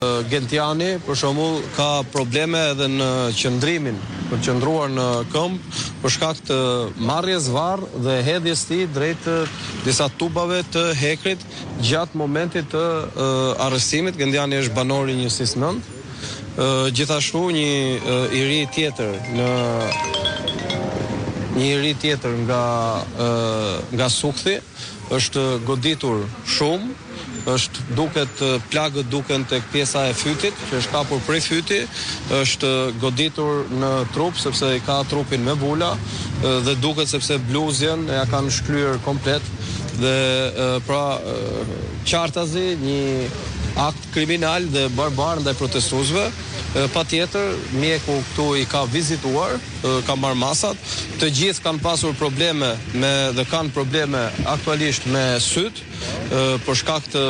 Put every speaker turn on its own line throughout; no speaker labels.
Gentiani, për shembull, ka probleme edhe në qëndrimin, për qëndruar në këmbë, për shkak të marrjes varr dhe hedhjes tij drejt disa tubave të hekrit gjatë momentit të arrestimit. Gentiani është banor i njësisë 9. Gjithashtu një i ri tjetër nga Sukthi është goditur shumë. Plagët duken tek pjesa e fytit, që është kapur prej fyti, është goditur në trup sepse i ka trupin me bula dhe duket sepse bluzjen ja kanë shkryer komplet dhe qartazi një akt kriminal dhe barbar ndaj protestuesve. Patjetër, mjeku këtu i ka vizituar, ka marrë masat, të gjithë kanë pasur probleme dhe kanë probleme aktualisht me syt, për shkak të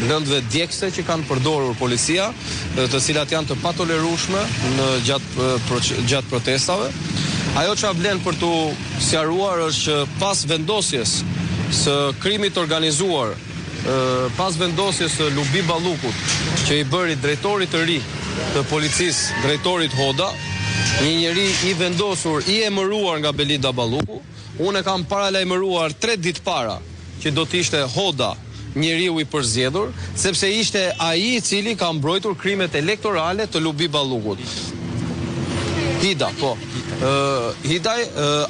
lëndëve djegëse që kanë përdorur policia, të cilat janë të patolerueshme gjatë protestave. Ajo që vlen për tu sqaruar është që pas vendosjes së krimit organizuar, pas vendosjes së Lubi Ballukut, që i bëri drejtorit të ri të policisë, drejtorit Hoda, një njeri i vendosur, i emëruar nga Belinda Balluku. Unë e kam paralajmëruar 3 ditë para që do të ishte Hoda njeriu i përzgjedhur, sepse ishte ai i cili ka mbrojtur krimet elektorale të Lubi Ballukut. Hida, po. Hidaj,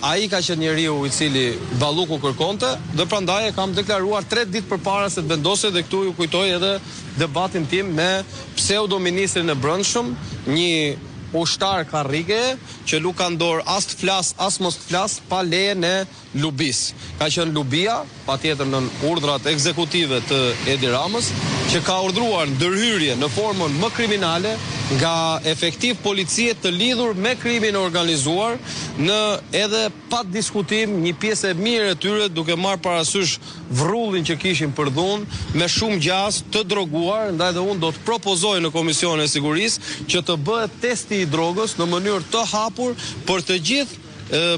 ai ka qenë njeriu i cili Balluku kërkonte dhe prandaj e kam deklaruar 3 ditë përpara se të vendosej dhe këtu ju kujtoj edhe debatin tim me pseudo-ministrin e Brendshëm, një ushtar karrike që nuk ka dorë as të flas, as mos të flas pa lejen e Lubis. Ka qenë Lubia, patjetër në urdhrat ekzekutive të Edi Ramës, që ka urdhëruar ndërhyrje në formën më kriminale nga efektiv policie të lidhur me krimin organizuar, në edhe pa diskutim një pjesë e mirë e tyre duke marrë parasysh vrrullin që kishin për dhunë, me shumë gjas të droguar, ndaj dhe unë do të propozoj në Komisionin e Sigurisë që të bëhet testi i drogës në mënyrë të hapur për të gjithë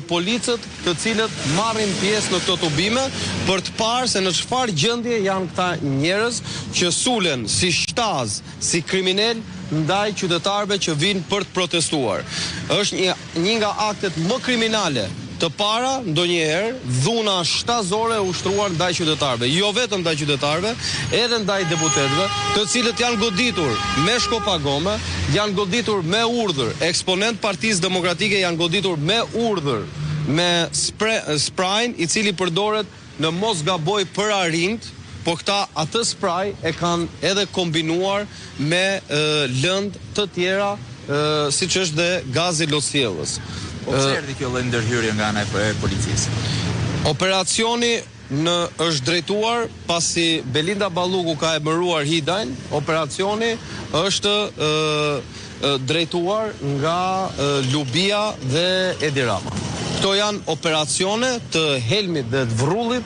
policët të cilët marrin pjesë në këto tubime për të parë se në çfarë gjendje janë këta njerëz që sulen si shtaz, si kriminal ndaj qytetarëve që vinë për të protestuar. Është një nga aktet më kriminale të para, ndonjëherë, dhuna shtazore ushtruar ndaj qytetarëve. Jo vetëm ndaj qytetarëve, edhe ndaj deputetëve, të cilët janë goditur me shkopagome, janë goditur me urdhër. Eksponent Partisë Demokratike janë goditur me urdhër, me sprajin i cili përdoret në mos gaboj për arind, po këta atë spraj e kanë edhe kombinuar me lëndë të tjera, siç është dhe gazi lotësjellës.
Po pse erdhi kjo lloj ndërhyrje nga ana e policisë?
Operacioni është drejtuar pasi Belinda Balluku ka emëruar Hidajn. Operacioni është drejtuar nga Lubia dhe Edi Rama. Këto janë operacione të helmit dhe të vrullit,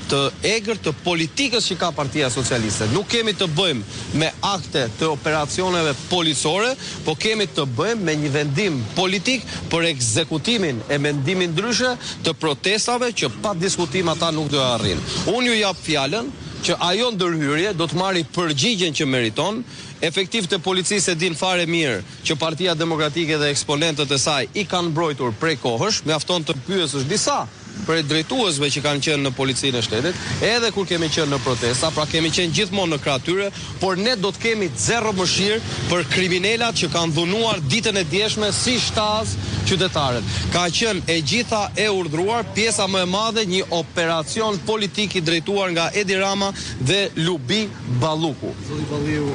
të egër të politikës që ka Partia Socialiste. Nuk kemi të bëjmë me akte të operacioneve policore, po kemi të bëjmë me një vendim politik për ekzekutimin e mendimin ndryshe të protestave që pa diskutim ata nuk do arrin. Unë ju jap fjalën që ajo ndërhyrje do të marrë përgjigjen që meriton. Efektiv të policisë e din fare mirë që Partia Demokratike dhe eksponentët e saj i kanë mbrojtur prej kohësh, mjafton të pyesësh disa për drejtuesve që kanë qenë në policinë e shtetit, edhe kur kemi qenë në protesta, pra kemi qenë gjithmonë në krah tyre, por ne do të kemi zero mëshirë për kriminalat që kanë dhunuar ditën e djeshme si shtaz qytetarët. Ka qenë e gjitha e urdhruar, pjesa më e madhe një operacion politik i drejtuar nga Edi Rama dhe Lubi Balluku.
Zoti Balliu,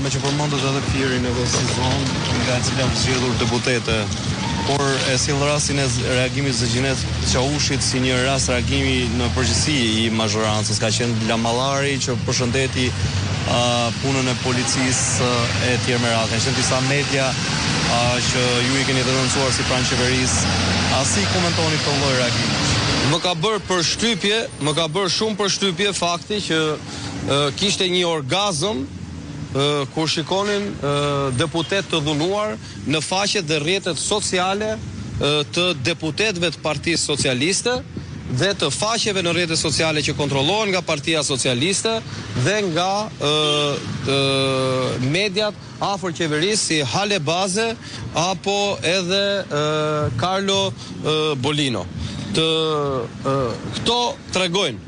me që përmendët edhe Firin edhe Sizon, nga e cila zgjedhur deputete, por e sill rastin e reagimit Zëgjinet Çaushit si një rast reagimi në përgjithësi i mazhorancës. Ka qenë Lamallari që përshëndeti punën e policisë e tjerë me radhë. Ka qenë disa media që ju i keni denoncuar si pranë qeverisë. A si komentoni këtë lloj reagimi?
Më ka bërë shumë përshtypje fakti që kishte një orgazm kur shikonin deputet të dhunuar në faqet dhe rrjetet sociale të deputetëve të Partisë Socialiste, dhe të faqeve në rrjetet sociale që kontrollohen nga Partia Socialiste dhe nga mediat afër qeverisë si Hale Baze apo edhe Carlo Bolino. Këto tregojnë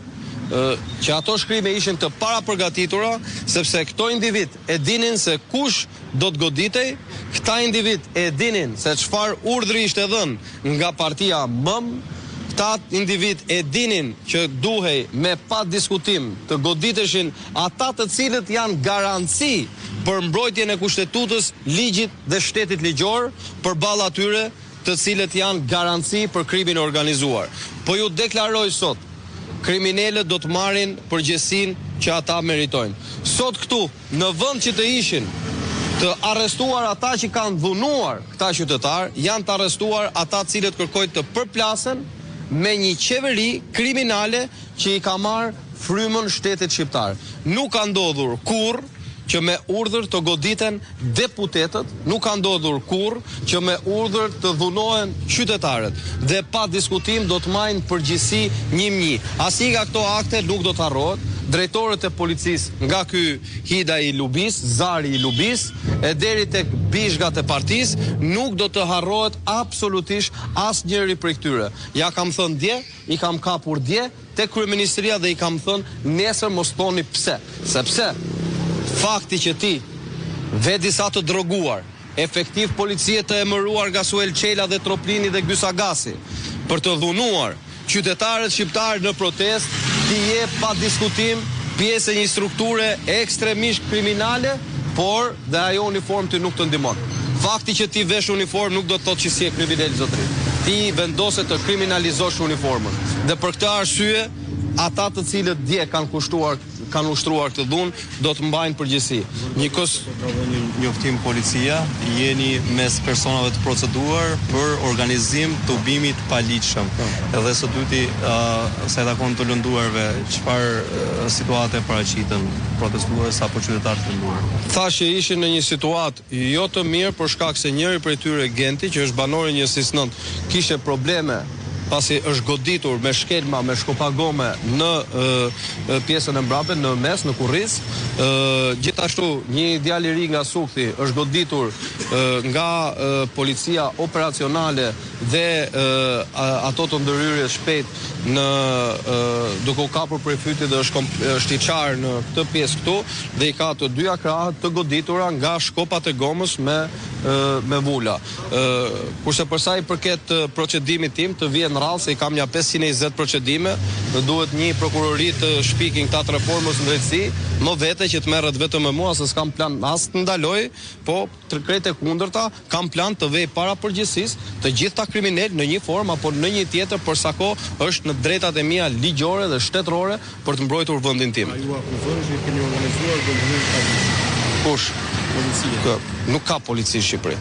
që ato shkrime ishin të parapërgatitura, sepse këto individ e dinin se kush do të goditej, këta individ e dinin se çfarë urdhri ishte dhënë nga partia MM, këta individ e dinin që duhej me pa diskutim të goditeshin ata të cilët janë garanci për mbrojtjen e kushtetutës, ligjit dhe shtetit ligjor përballë atyre të cilët janë garanci për krimin e organizuar. Po ju deklaroj sot, kriminalët do të marrin përgjegjësinë që ata meritojnë. Sot këtu, në vend që të ishin të arrestuar ata që kanë dhunuar këta qytetar, janë të arrestuar ata cilët kërkojnë të përplasen me një qeveri kriminale që i ka marrë frymën shtetit shqiptar. Nuk ka ndodhur kurrë që me urdhër të goditen deputetët, nuk ka ndodhur kurrë që me urdhër të dhunohen qytetarët dhe pa diskutim do të marrin përgjegjësi një. Asnjë nga këto akte nuk do të harrohet. Drejtorët e policisë nga ky Hida i Lubis, Zari i Lubis, e deri tek bishgat e partisë, nuk do të harrohet absolutisht asnjëri prej këtyre. Ja kam thënë dje, i kam kapur dje tek kryeministria dhe i kam thënë nesër mos thoni pse, sepse fakti që ti ve disa të droguar, efektiv policie të emëruar nga Suel Qela dhe Troplini dhe Gysagasi, për të dhunuar qytetarët shqiptarë në protest, ti je pa diskutim pjesë e një strukture ekstremisht kriminale, por dhe ajo uniform ti nuk të ndihmon. Fakti që ti vesh uniform nuk do të thotë që si e kriminal zotri. Ti vendose të kriminalizosh uniformën. Dhe për këtë arsye, ata të cilët dje kanë ushtruar këtë dhunë, do të mbajnë përgjegjësi.
Ka dhënë një njoftim policia, jeni mes personave të proceduar për organizim të ubimit paligjshëm. Edhe së dyti, sa i takon të lënduarve, çfarë situate paraqiten protestues apo qytetarë të lënduar?
Thashë ishin në një situatë jo të mirë për shkak se njëri prej tyre Genti, që është banori i njësisë 9, kishte probleme pasi është goditur me shkelma, me shkopagome në pjesën e mbrapsht, në mes, në Kurriz. Gjithashtu, një djalë i ri nga Sukthi është goditur nga policia operacionale dhe ato të ndërhyrjes shpejt duke u kapur prej fytit dhe është i qarë në këtë pjesë këtu dhe i ka të dyja krahët të goditura nga shkopat e gomës me vula. Kurse përsa i përket procedimit tim, të vjen rrallë se i kam një 520 procedime, dhe duhet një prokurori të shpikin këta të reformës në drejtësi, më vete që të merret vetëm me mua, se s'kam plan as të ndaloj, po të krejt e kundërta, kam plan të vej para përgjithësisë të gjitha kriminal në një formë apo në një tjetër, për sa kohë është në drejtat e mia ligjore dhe shtetërore për të mbrojtur vendin tim.
A ju akuzoni që keni organizuar godimin paligjshëm?
Kush?
Policia.
Nuk ka polici në Shqipëri.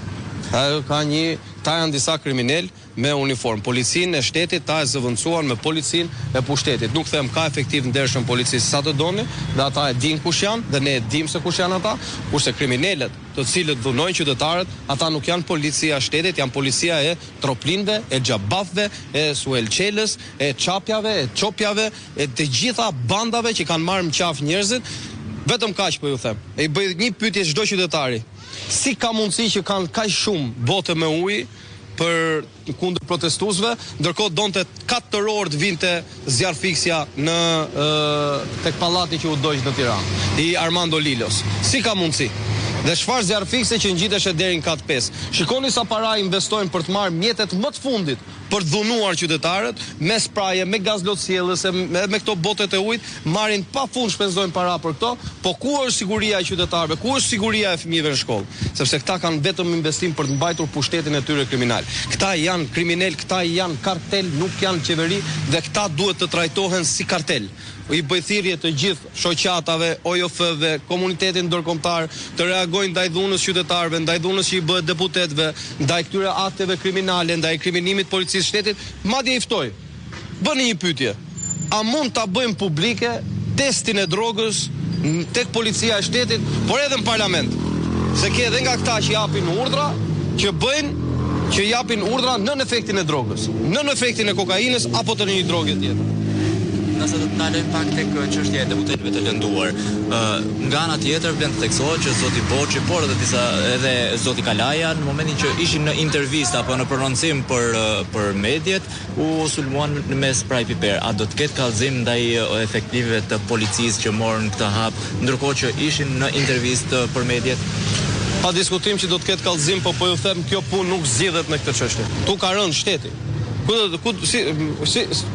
Ta janë disa kriminal me uniform. Policinë e shtetit ta e zëvendësuan me policinë e pushtetit. Nuk them ka efektiv ndershëm policisë sa të doni, dhe ata e din kush janë dhe ne e dim se kush janë ata, kurse kriminalet të cilët dhunojnë qytetarët, ata nuk janë policia e shtetit, janë policia e Troplinëve, e Xhabafëve, e Suel Qelës, e Çapjave, e Çopjave, e të gjitha bandave që kanë marrë në qafë njerëzit. Vetëm kaq po ju them. E i bëj një pyetje çdo qytetari. Si ka mundësi që kanë kaq shumë bote me ujë për kundër protestuesve, ndërkohë donte 4 orë të vinte zjarrfiksja në tek pallati që u doq në Tiranë, i Armando Lilos. Si ka mundësi? Dhe çfarë zjarrfikse që ngjitesh deri në kat 5. Shikoni sa para investojnë për të marrë mjetet më të fundit për të dhunuar qytetarët, me spraje, me gaz lotësjellëse, me këto botet e ujit, marrin pafund shpenzojnë para për këto, po ku është siguria e qytetarëve, ku është siguria e fëmijëve në shkollë? Sepse këta kanë vetëm investim për të mbajtur pushtetin e tyre kriminal. Këta janë kriminal, këta janë kartel, nuk janë qeveri dhe këta duhet të trajtohen si kartel. I bëj thirrje të gjithë shoqatave, OJF-ve, komunitetin ndërkombëtar të reagojnë ndaj dhunës qytetarëve, ndaj dhunës që i bëhet deputetëve, ndaj këtyre akteve kriminale, ndaj kriminimit policisë shtetit. Madje i ftoj. Bëni një pyetje. A mund ta bëjmë publike testin e drogës tek policia e shtetit, por edhe në parlament? Se ke edhe nga këta që japin urdhra që bëjnë që japin urdhra nën efektin e drogës, nën efektin e kokainës apo të një droge tjetër.
Nëse do të ndalojmë pak tek çështja e deputetëve të lënduar. Nga ana tjetër vlen të theksohet që zoti Boçi, por edhe zoti Kalaja në momentin që ishin në intervistë apo në prononcim për mediat, u sulmuan me spray piper. A do të ketë kallëzim ndaj efektivëve të policisë që morën këtë hap, ndërkohë që ishin në intervistë për mediat?
Pa diskutim që do të ketë kallëzim, po ju them kjo punë nuk zgjidhet me këtë çështje. Tu ka rënë shteti.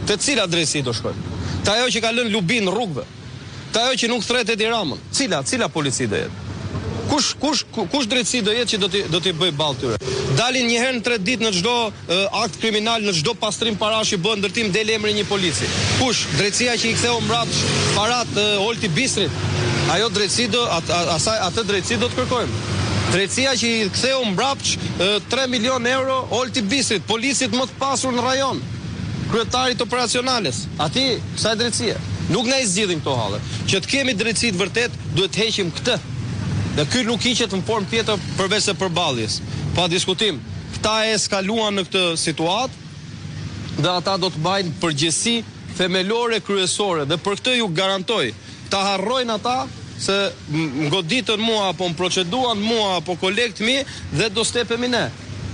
Te cila drejtësi do shkojnë? Të ajo që ka lënë Lubin në rrugëve, të ajo që nuk thret Edi Ramën, cila polici do jetë? Kush drejtësi do jetë që do t'i bëj ballë tyre? Dalin një herë në 3 ditë në çdo akt kriminal, në çdo pastrim parash i bën ndërtim del emri një polici. Kush? Drejtësia që i ktheu mbrapsht parat Olti Bistrit. Ajo drejtësi atë drejtësi do të kërkojmë. Drejtësia që i ktheu mbrapsht 3 milion euro Olti Bistrit, policit më të pasur në rajon. Kryetarit operacionales, ati kësaj drejtësie. Nuk na i zgjidhin këto halle. Që të kemi drejtësi të vërtet, duhet të heqim këtë. Dhe ky nuk hiqet në formë tjetër përveç se përballjes. Pa diskutim, këta e eskaluan në këtë situatë dhe ata do të mbajnë përgjegjësi themelore kryesore dhe për këtë ju garantoj, ta harrojnë ata se m'goditën mua apo më proceduan mua apo kolegët mi dhe do stepemi ne.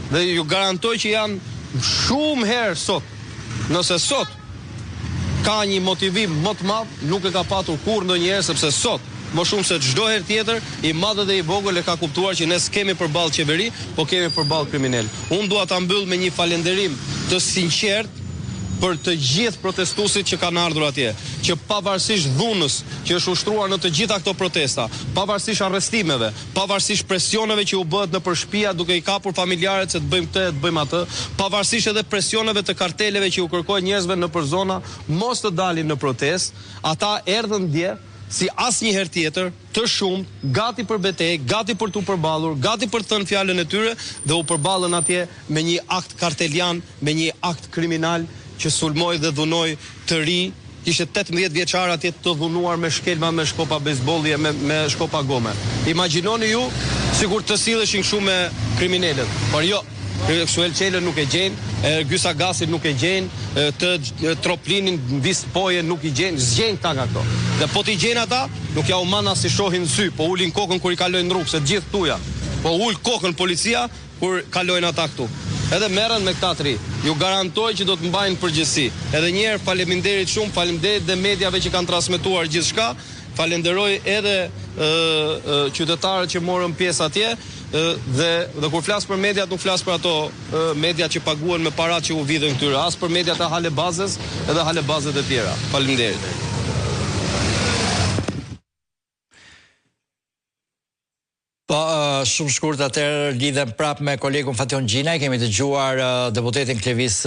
Dhe ju garantoj që janë shumë herë sot. Nëse sot ka një motivim më të madh, nuk e ka patur kurrë ndonjëherë, sepse sot, më shumë se çdo herë tjetër, i madh dhe i vogël e ka kuptuar që ne s'kemi përballë qeveri, po kemi përballë kriminal. Unë dua ta mbyll me një falënderim të sinqert për të gjithë protestuesit që kanë ardhur atje, që pavarësisht dhunës që është ushtruar në të gjitha këto protesta, pavarësisht arrestimeve, pavarësisht presioneve që u bëhet nëpër shtëpia duke i kapur familjarët se të bëjmë këtë, të bëjmë atë, pavarësisht edhe presioneve të karteleve që u kërkojnë njerëzve nëpër zona mos të dalin në protestë, ata erdhën dje si asnjëherë tjetër, të shumt, gati për betejë, gati për t'u përballur, gati për të thënë fjalën e tyre dhe u përballën atje me një akt kartelian, me një akt kriminal që sulmoi dhe dhunoi të ri, ishte 18 vjeçar atje të dhunuar me shkelma, me shkopa bejsbolli, me shkopa gome. Imagjinoni ju sikur të silleshin kështu me kriminalët. Por jo, Suel Çelën nuk e gjejnë, Gysa Gasit nuk e gjejnë, të Troplinin vis poje nuk i gjejnë, zgjejnë ta nga këto. Dhe po t'i gjejnë ata, nuk ja u mana si shohin sy, po ulin kokën kur i kalojnë rrugë, se gjithë tuja. Po ul kokën policia kur kalojnë ata këtu. Edhe merren me këta të ri. Ju garantoj që do të mbajnë përgjegjësi. Edhe një herë faleminderit shumë, faleminderit dhe mediave që kanë transmetuar gjithçka. Falenderoj edhe qytetarët që morën pjesë atje dhe kur flas për mediat nuk flas për ato media që paguhen me paratë që u vidhen këtyre, as për mediat e Halebazës edhe Halebazët e tjera. Faleminderit.
Po, shumë shkurt atëherë lidhem prap me kolegun Fation Gjinaj, kemi dëgjuar deputetin Klevis